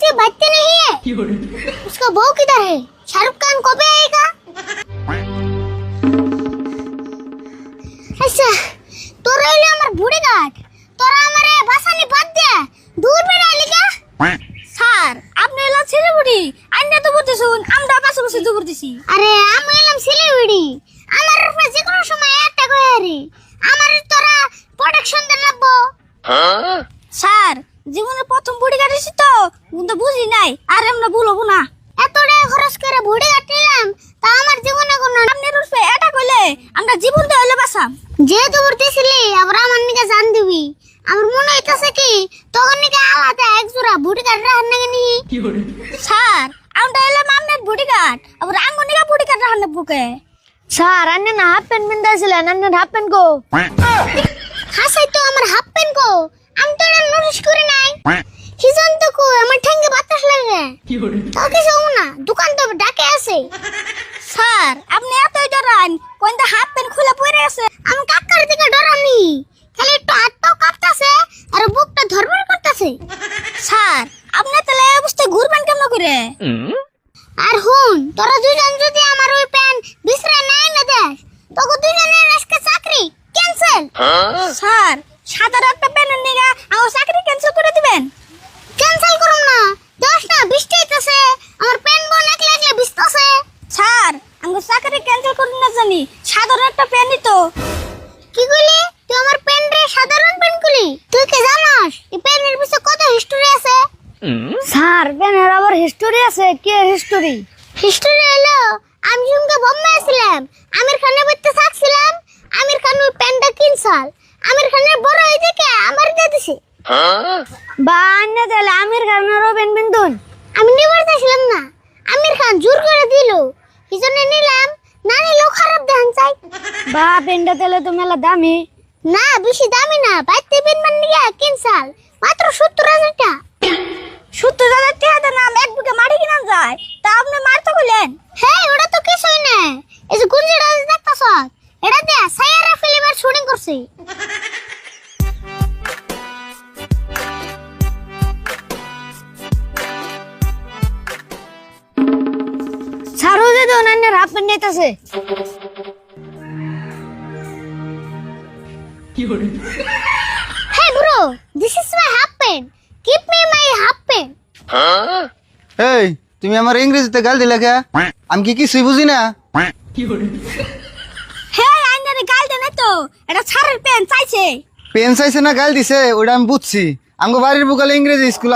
बच्चे बच्चे नहीं है, उसका बहू किधर है? शाहरुख खान कब आएगा? अच्छा তোরা হইলে আমার বুড়ি গাট, তোরা আমারে বাসানি বাদ দে দূর বেড়া লিগা। স্যার আপনি হলো ছেলেবুড়ি, আইনা তো বলতেছুন আমরা পাশে বসে তো করতেছি। আরে আমি এলাম সিলিগুড়ি, আমার উপরে যে কোনো সময় একটা কয়ে রে, আমার তোরা প্রোটেকশন দেন লাগবো। স্যার জীবনে প্রথম বুড়ি কাটিছি তো কিন্তু বুঝি নাই, আর আমরা বলবো না। এত টাকা খরচ করে বুড়ি গাট নিলাম, তা আমার জীবনে কোনো আপনার উপরে এটা কইলে আমরা জীবন তো হইলে বাঁচাম। যেহেতু বলতেছিলি আবার আমার নিকে জান দিবি, আমার মনে হইতাছে কি তখন নিকে আলাদা এক জোড়া বুড়ি গাট রাখার নাকি নি। স্যার আমরা এলাম আপনার বুড়ি কাট, আবার আঙ্গনিকা বুড়ি কাট রাখার বুকে। স্যার আন্নে না হাফ প্যান্ট পিন্দাছিলেন, আন্নে হাফ প্যান্ট কো? হাসাই তো আমার হাফ প্যান্ট কো, আমি তো এটা নোটিস করি নাই। হিজন তো কো আমার ঠ্যাঙ্গে বাতাস লাগে, তাও কিছু না, দোকান তো ডাকে আছে। স্যার আপনি এতই ডরান, কোনটা হাফ প্যান্ট খুলে পড়ে আছে। আমি কাকার দিকে ডরানি, খালি একটু হাত পাও কাঁপতাছে আর বুকটা ধরবড় করতেছে। স্যার আপনি তাহলে এই অবস্থায় ঘুরবেন কেমন করে? আর হুন তোরা দুজন যদি আমার ওই প্যান্ট বিছরা নাই না দেখ, তোকে দুজনের আজকে চাকরি ক্যান্সেল। স্যার সাদা একটা প্যান্টের নিগা আমার চাকরি ক্যান্সেল করে দিবেন? ক্যান্সেল করুম না, দশ না বৃষ্টি হইতাছে, আমার প্যান্ট বোন একলা একলা ভিজতাছে। স্যার আমার চাকরি ক্যান্সেল করুন না জানি, সাধারণ একটা প্যান্টই তো। কি কইলি তুই? আমার প্যান্ট রে সাধারণ প্যান্ট কইলি? তুই কি জানাস এই প্যান্টের পিছে কত হিস্টোরি আছে? স্যার প্যান্টের আবার হিস্টোরি আছে? কি হিস্টোরি? হিস্টোরি হলো আমি যখন বোম্বে ছিলাম, আমির খানের বাড়িতে থাকছিলাম, আমির খান ওই প্যান্টটা কিনছাল, আমির খানের বড় হয়ে দেখে আমার দিয়ে দিছে। বা আন্নে তাহলে আমির খানেরও প্যান্ট পিন্তুন? আমি নিবার চাইছিলাম না, আমির খান জোর করে দিল, এই জন্য নিলাম, না নিলেও খারাপ দেখান চাই। বা প্যান্টটা তাহলে তো মেলা দামি। না বেশি দামি না, বাইতে পেন নিয়ে কিনছাল মাত্র 70,000 টাকা। 70,000 টাকা দেন নাম এক বিঘা মাটি কিনা যায়, তা আপনি মারতে কইলেন? হ্যাঁ ওটা তো কিছুই না, এই যে গুঞ্জিটা দেখতাছ এটা দিয়ে সাইয়ারা ফিল্মের শুটিং করছি। স্যারও যে তো আন্নে হাফ প্যান্ট নিতেছে। Hey bro, this is my half pant. Give me my half pant. এই তুমি আমার ইংরেজিতে গাল দিলে কে? আমি কি কিছুই বুঝি না? হ্যাঁ আইনারে গাল দেন তো, এটা ছাড়ের প্যান্ট চাইছে। পেন চাইছে না গাল দিছে ওটা আমি বুঝছি। আমগো বাড়ির বুকালে ইংরেজি স্কুল